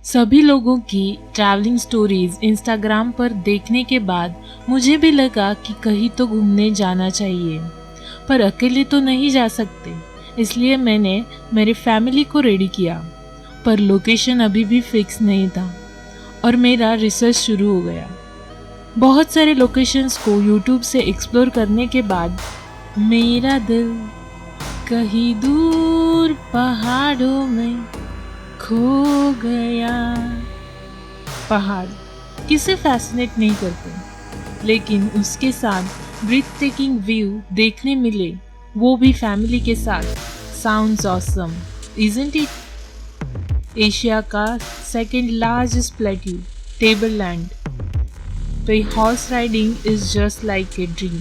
सभी लोगों की ट्रैवलिंग स्टोरीज इंस्टाग्राम पर देखने के बाद मुझे भी लगा कि कहीं तो घूमने जाना चाहिए, पर अकेले तो नहीं जा सकते। इसलिए मैंने मेरी फैमिली को रेडी किया, पर लोकेशन अभी भी फिक्स नहीं था और मेरा रिसर्च शुरू हो गया। बहुत सारे लोकेशंस को यूट्यूब से एक्सप्लोर करने के बाद मेरा दिल कहीं दूर पहाड़ों में खो गया। पहाड़ किसे फैसिनेट नहीं करते, लेकिन उसके साथ ब्रीथ टेकिंग व्यू देखने मिले, वो भी फैमिली के साथ, sounds awesome, isn't it? Asia का सेकंड लार्जेस्ट प्लेट्यू, टेबललैंड पे horse riding is just like a dream.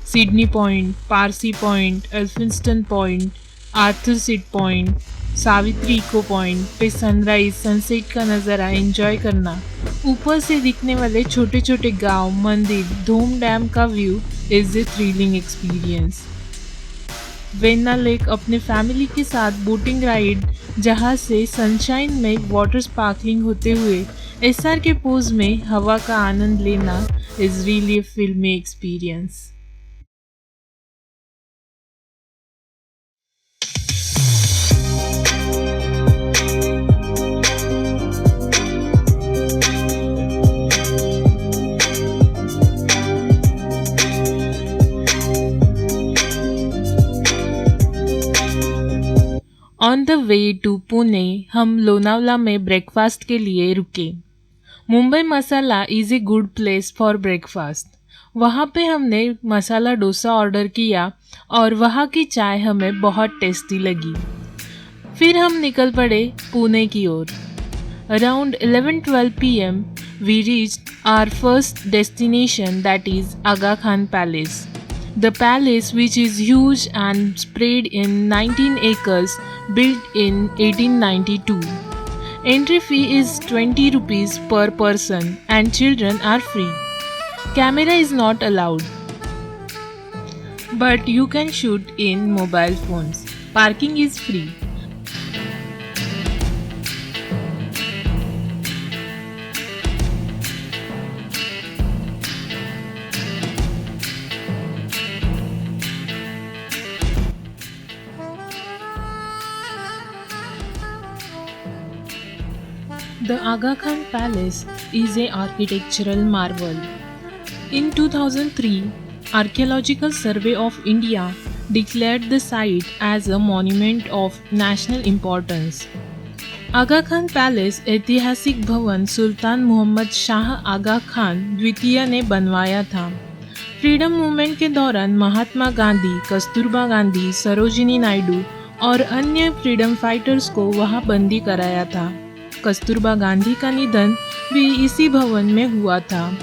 Sydney point, Parsi point, Elphinstone point, Arthur seat point, Savitri echo point पे सनराइज सनसेट का नज़ारा एंजॉय करना, ऊपर से दिखने वाले छोटे छोटे गांव, मंदिर, धूम डैम का view is a thrilling experience. Venna lake अपने फैमिली के साथ बोटिंग राइड, जहां से सनशाइन में वाटर स्पार्कलिंग होते हुए एसआर के पोज में हवा का आनंद लेना is really a filmy experience. On the way to Pune हम लोनावला में ब्रेकफास्ट के लिए रुके। Mumbai Masala is a good place for breakfast. वहाँ पे हमने मसाला डोसा ऑर्डर किया और वहाँ की चाय हमें बहुत टेस्टी लगी। फिर हम निकल पड़े पुणे की ओर। Around 11-12 PM we reached our first destination, that is Aga Khan Palace. The palace, which is huge and spread in 19 acres, built in 1892. Entry fee is 20 rupees per person and children are free. Camera is not allowed, but you can shoot in mobile phones. Parking is free. The Aga Khan Palace is an architectural marvel. In 2003, Archaeological Survey of India declared the site as a monument of national importance. Aga Khan palace ऐतिहासिक भवन सुल्तान मोहम्मद शाह आगा खान द्वितीय ने बनवाया था। Freedom movement के दौरान महात्मा गांधी, कस्तूरबा गांधी, सरोजिनी नायडू और अन्य फ्रीडम फाइटर्स को वहां बंदी कराया था। कस्तूरबा गांधी का निधन भी इसी भवन में हुआ था।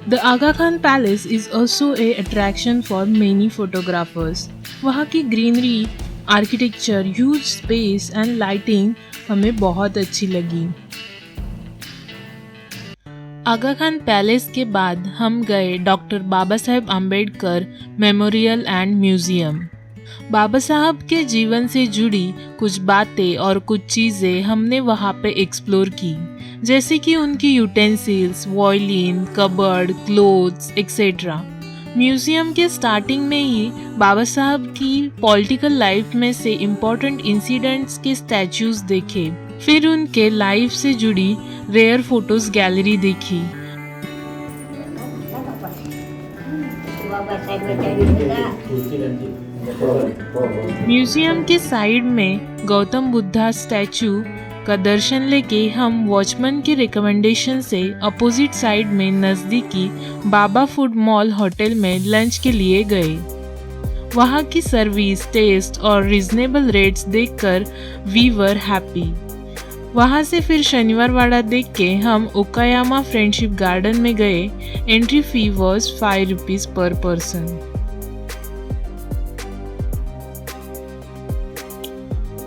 The Aga Khan palace is also a attraction for many photographers. वहाँ की greenery, architecture, huge space and lighting हमें बहुत अच्छी लगी। आगा खान पैलेस के बाद हम गए doctor Baba Saheb Ambedkar memorial and museum. Baba Sahab के जीवन से जुड़ी कुछ बातें और कुछ चीज़ें हमने वहाँ पे एक्सप्लोर की, जैसे कि उनकी utensils, violin, cupboard, clothes etcetera. Museum के स्टार्टिंग में ही बाबा साहब की पॉलिटिकल लाइफ में से इम्पोर्टेंट इंसिडेंट्स के स्टैचूज देखे, फिर उनके लाइफ से जुड़ी रेयर फोटोज गैलरी देखी। म्यूजियम के साइड में गौतम बुद्धा स्टैचू का दर्शन लेके हम वॉचमैन के रिकमेंडेशन से अपोजिट साइड में नज़दीकी बाबा फूड मॉल होटल में लंच के लिए गए। वहाँ की सर्विस, टेस्ट और रीजनेबल रेट्स देखकर वी वर हैप्पी। वहाँ से फिर शनिवार वाड़ा देख के हम ओकायामा फ्रेंडशिप गार्डन में गए। एंट्री फी वॉज 5 rupees पर पर्सन।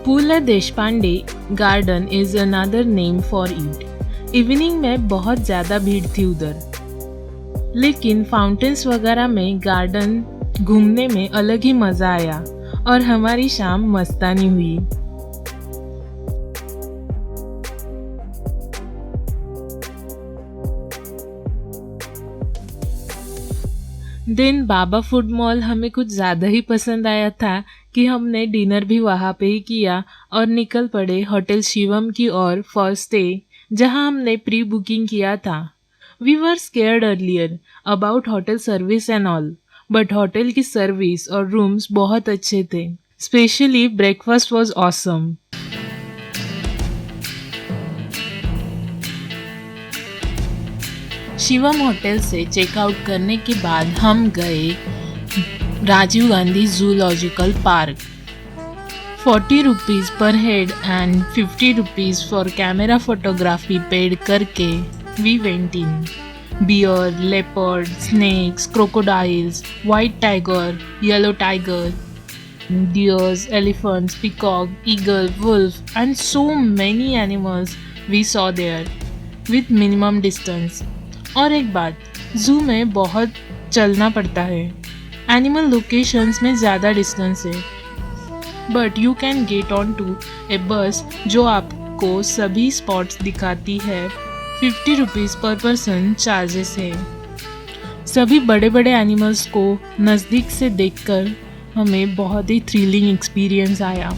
पूला Deshpande garden is another name for it. Evening में बहुत ज़्यादा भीड़ थी उधर, लेकिन फाउंटेन्स वगैरह में गार्डन घूमने में अलग ही मज़ा आया और हमारी शाम मस्तानी हुई। देन बाबा फूड मॉल हमें कुछ ज़्यादा ही पसंद आया था कि हमने डिनर भी वहाँ पे ही किया और निकल पड़े होटल शिवम की ओर फॉर स्टे, जहाँ हमने प्री बुकिंग किया था। We were scared earlier about hotel service and all, but hotel की सर्विस और रूम्स बहुत अच्छे थे। Specially breakfast was awesome. Shivam hotel से चेकआउट करने के बाद हम गए Rajiv Gandhi zoological park. 40 rupees per head and 50 rupees for camera photography paid करके we went in. Bear, leopard, snakes, crocodiles, white tiger, yellow tiger, deers, elephants, peacock, eagle, wolf, and so many animals we saw there with minimum distance. और एक बात, जू में बहुत चलना पड़ता है, एनिमल लोकेशंस में ज़्यादा डिस्टेंस है, but you can get on to a bus जो आपको सभी स्पॉट्स दिखाती है। 50 रुपीज़ पर पर्सन चार्जेस है। सभी बड़े बड़े एनिमल्स को नज़दीक से देखकर हमें बहुत ही थ्रिलिंग एक्सपीरियंस आया।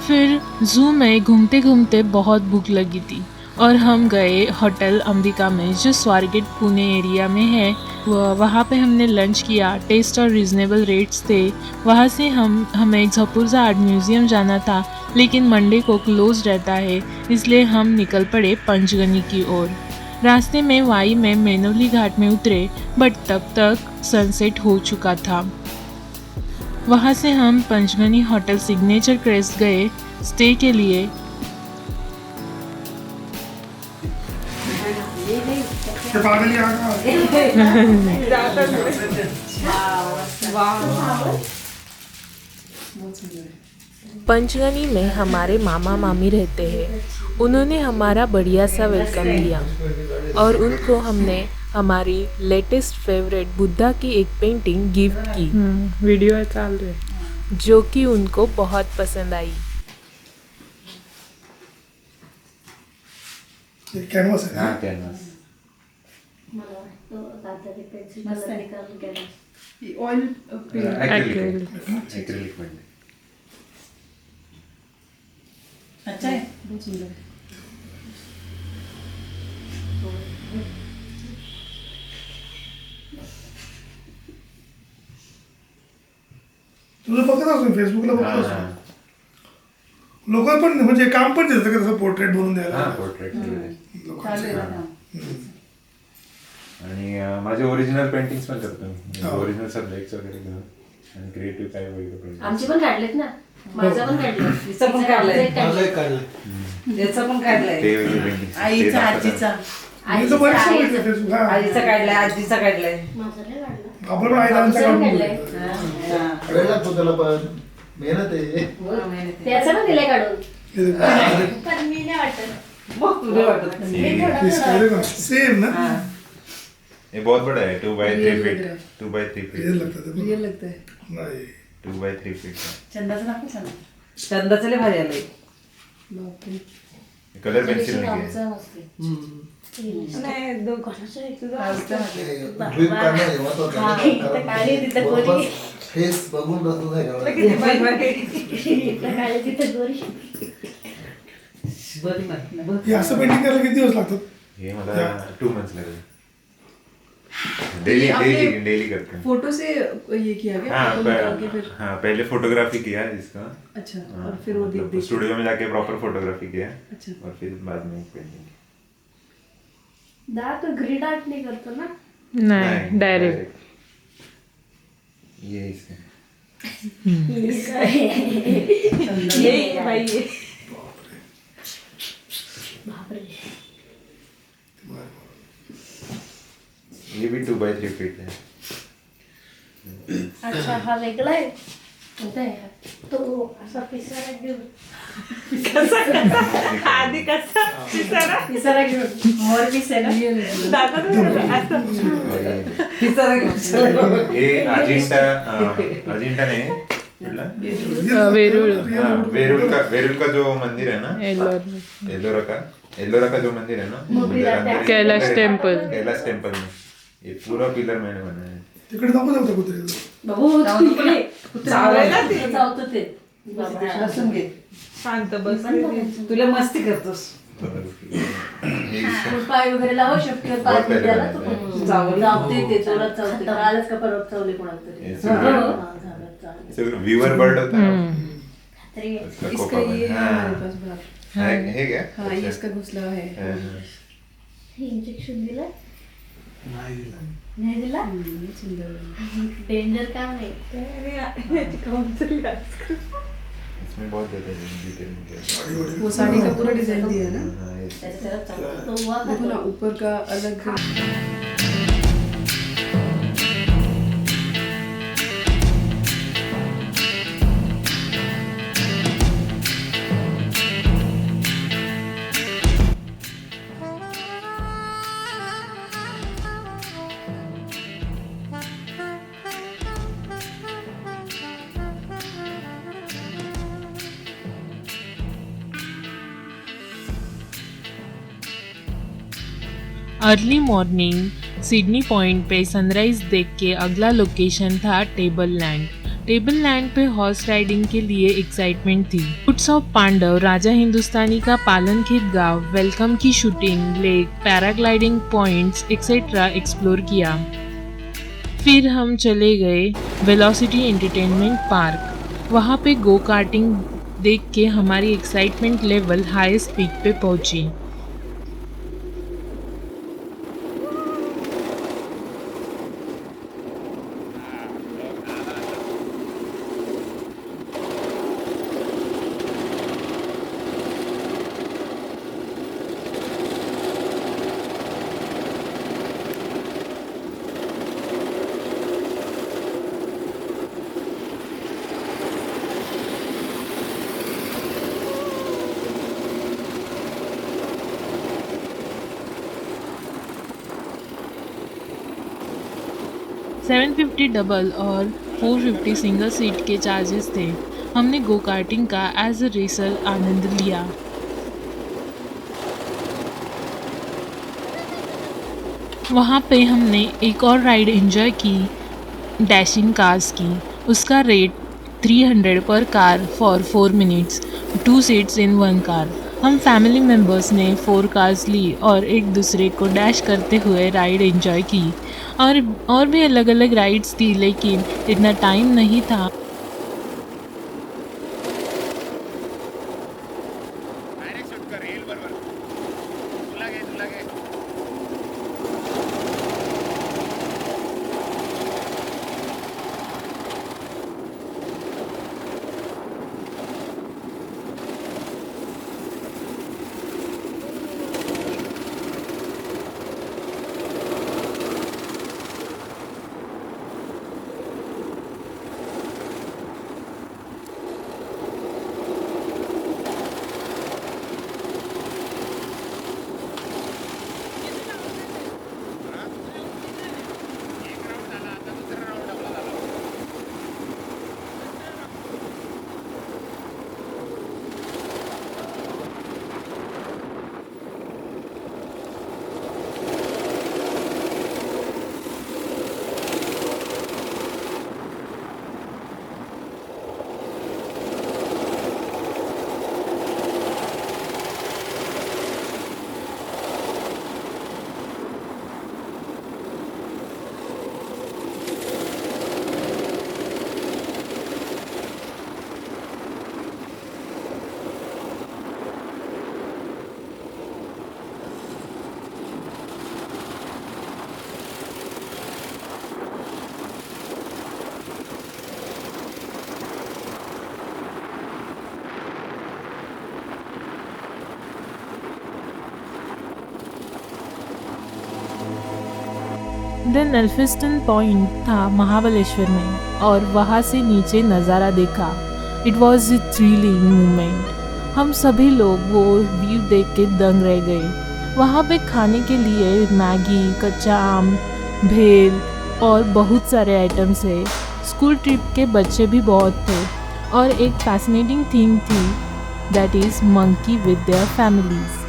फिर जू में घूमते घूमते बहुत भूख लगी थी और हम गए होटल अंबिका में, जो स्वारगेट पुणे एरिया में है। वहाँ पे हमने लंच किया। टेस्ट और रिजनेबल रेट्स थे। वहाँ से हमें झपुर्जा आर्ट म्यूज़ियम जाना था, लेकिन मंडे को क्लोज रहता है, इसलिए हम निकल पड़े पंचगनी की ओर। रास्ते में वाई में मेनोली घाट में उतरे, बट तब तक सनसेट हो चुका था। वहाँ से हम पंचगनी होटल सिग्नेचर क्रेस्ट गए स्टे के लिए। पंचगनी में हमारे मामा मामी रहते हैं। उन्होंने हमारा बढ़िया सा वेलकम किया और उनको हमने हमारी लेटेस्ट फेवरेट बुद्धा की एक पेंटिंग गिफ्ट की। वीडियो चल रही, जो कि उनको बहुत पसंद आई। कैनवास है। हाँ, कैनवास। Oil acrylic paint. अच्छा है, बहुत सुंदर है। तुझं बघत असतो फेसबुकला बघत असतो. लोक पण म्हणजे काम पण देतात का तसं पोर्ट्रेट बनवून द्यायला. पोर्ट्रेट चालेल ना. आणि माझे ओरिजिनल पेंटिंग्स पण करतो मी. ओरिजिनल सब्जेक्ट्स वगैरे घेऊन आणि क्रिएटिव्ह काय वगैरे. आमचे पण काढलेत ना. माझा पण काढलं. तिचं पण काढलंय. माझं काढलं. त्याचं पण काढलंय. ते वेगळे पेंटिंग्स. आईचा, आजीचा. आईचं बरेच बघितलं फेसबुक. आजीचा काढलाय, आजीचा काढलाय. माझं नाही काढलं. आपण पण आईला काढून वेळ लागतो त्याला, पण मेहनत आहे. त्याचं पण दिलंय काढून. पण मी नाही वाटत. मग तुला वाटत नाही. सेम ना. ये बहुत बड़ा है, 2 by 3 feet. 2 by 3 feet. Real लगता है. रिअल लागतंय. नाही 2 by 3 feet. चंदाचं दाखव ना. चंदाचं लय भारी आलंय. बापरे. कलर पेन्सिल ने किया. आमचं मस्ती. नाही, दो कोणाचं आहे? ड्रीप काढणं हे महत्त्वाचं आहे. इथं काढली, तिथं गोरी. फेस बघून बसून नाही करायला. किती भारी भारी. इथं काढली, तिथं गोरी. हे असं पेंटिंग करायला किती दिवस लागतात? ये मला 2 months लगे डेली डेली डेली करते हैं। फोटो से ये किया गया हाँ फोटो निकाल के फिर हाँ पहले फोटोग्राफी किया इसका। अच्छा हाँ, और फिर वो देख मतलब देख स्टूडियो में जाके प्रॉपर फोटोग्राफी किया अच्छा और फिर बाद में पेंटिंग। दा तो ग्रिड आर्ट नहीं करतो ना? नाही डायरेक्ट ये इसके ये भाई ये ये भी 2x3 फीट है। अच्छा हा वेगळा आहे कोणता आहे तो असा पिसारा घेऊन आधी कसा पिसारा घेऊन मोर पीस आहे ना दाखवतो ना असं ये अजिंठा नहीं कुठला? वेरूळ हाँ, वेरूल का जो मंदिर है ना, एलोरा का जो मंदिर है ना, उधर अंदर कैलाश टेम्पल। कैलाश टेम्पल में ये पूरा पिलर मैंने बनाया है। तिकडे नको जाऊ त्या कुत्रे. बाबू तिकडे चावायला ते. चावतो ते बसून घे शांत बस तुला मस्ती करतोस ये इसका- पाय वगैरे लावा शक्य पाय बहुत पहले द्यायला बनाया तो चावलं. चावते ते जोरात चावते कालच का परत चावले कोणाला तरी ये सगळं- हा, झालं, चावलं. इसे व्यूअर बर्ड होता है ना, तरी उसका इसका कोपा ये है हाँ, हमारे पास बाहर है क्या? हाँ ये अच्छा। इसका घोसला है हाँ, हाँ। इंजेक्शन दिलं नाही दिला. नाही दिला सुंदर डेंजर काम नाही इसमें बहुत ज्यादा डिटेल में किया। वो साड़ी का पूरा डिजाइन दिया है ना हाँ, ये त्याच्या त्याला चावतो तो हुआ देखो ना ऊपर का अलग अर्ली मॉर्निंग सिडनी पॉइंट पे सनराइज देख के अगला लोकेशन था टेबल लैंड। टेबल लैंड पे हॉर्स राइडिंग के लिए एक्साइटमेंट थी। फुट्स ऑफ पांडव, राजा हिंदुस्तानी का पालनखेत गांव, वेलकम की shooting, lake, paragliding points etcetera explore किया। फिर हम चले गए वेलोसिटी एंटरटेनमेंट पार्क। वहाँ पे गो कार्टिंग देख के हमारी एक्साइटमेंट लेवल हाईएस्ट पीक पे पहुंची। $750 डबल और $450 सिंगल सीट के चार्जेस थे। हमने गो कार्टिंग का एज अ रेसर आनंद लिया। वहाँ पे हमने एक और राइड एंजॉय की, डैशिंग कार्स की। उसका रेट 300 पर car for 4 minutes, 2 seats in 1 car. हम फैमिली मेम्बर्स ने 4 कार्स ली और एक दूसरे को डैश करते हुए राइड एंजॉय की। और भी अलग अलग राइड्स थी, लेकिन इतना टाइम नहीं था। देन एल्फिंस्टन पॉइंट था महाबलेश्वर में और वहाँ से नीचे नज़ारा देखा। It was a thrilling moment. हम सभी लोग वो व्यू देख के दंग रह गए। वहाँ पे खाने के लिए मैगी, कच्चा आम, भेल और बहुत सारे आइटम्स है। स्कूल ट्रिप के बच्चे भी बहुत थे और एक फैसिनेटिंग थिंग थी, that is monkey with their families.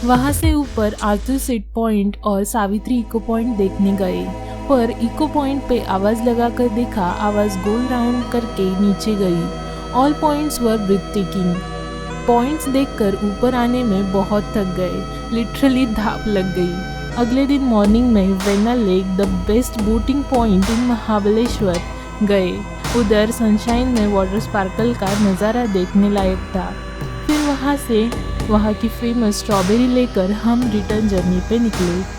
वहाँ से ऊपर आर्थर सीट पॉइंट और सावित्री इको पॉइंट देखने गए, पर इको पॉइंट पे आवाज़ लगा कर देखा, आवाज़ गोल राउंड करके नीचे गई। All points were breathtaking. Points देखकर ऊपर आने में बहुत थक गए, लिटरली धाप लग गई। अगले दिन मॉर्निंग में vena lake, the best boating point in Mahabaleshwar, गए। उधर सनशाइन में वाटर स्पार्कल का नज़ारा देखने लायक था। फिर वहाँ से वहाँ की फेमस स्ट्रॉबेरी लेकर हम रिटर्न जर्नी पे निकले।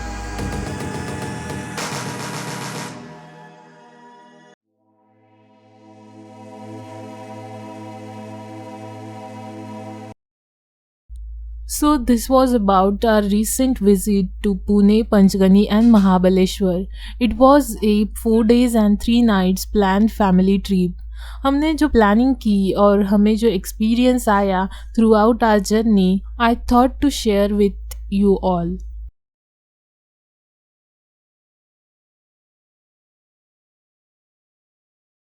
So this was about our recent visit to Pune, Panchgani and Mahabaleshwar. It was a 4 days and 3 nights planned family trip. हमने जो प्लानिंग की और हमें जो एक्सपीरियंस आया throughout our journey, I thought to share with you all.